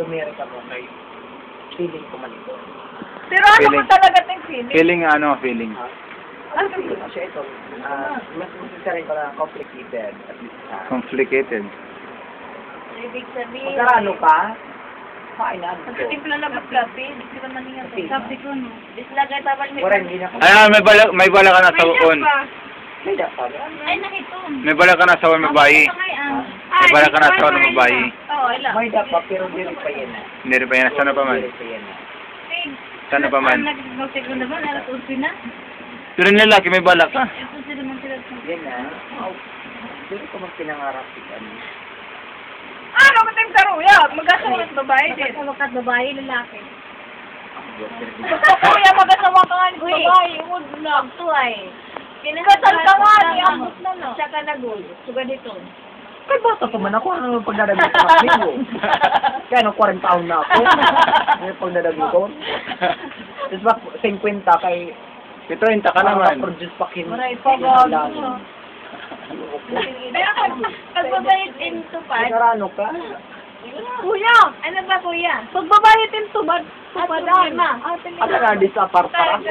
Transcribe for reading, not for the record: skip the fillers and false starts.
Amerika mo kay feeling ko man ito. Pero ano Feeling. ko talaga yung feeling? Feeling ano, feeling. Ano feeling ko siya ito? Mas masasarin ko na complicated at least. Complicated. Ibig sabihin. Magkarano pa? Kainan ko. Pagkatimpla na magkape, di ba maningan ko? Sabi ko no. Dislagay tabal may Wala, hindi na ako. Ayan, may bala ka na sa ukon. May dapat. Ay, nakitom. May bala ka na sa ukon, mabayi. May bala ka na sa ukon, mabayi. Oo, ilang. May dapat, pero hindi pa yan. Hindi rin pa yan. Sana pa man. Hindi pa yan. Sana pa man. Nag-siguro naman, alas 11 na. Pero yung lalaki, may bala ka. Alas 11 naman sila. Yan na. Hindi ko mag pinangarap yan. Ano ba tayong taruya? Mag-asawa at babae din. Mag-asawa ka at babae, lalaki. Basta kuya, mag-asawa ka nga ni babae. Huwag na. Ito ay. Kinasal ka nga, iambot na no. Siya ka nagul. Suga dito. Kaya bata pa man ako, ano pagdadagod ko sa linggo? Kaya ano, 40 taon na ako. Ano pagdadagod ko? Tapos ba, 50 kay... Ito, hinta ka naman. Produce pa kin... Maray pa gano. Pero pag babayit into pa. Nagkarano ka? Kuya! Ano ba kuya? Pag babayit into ba? Tupad na. At na, di sa aparta ako.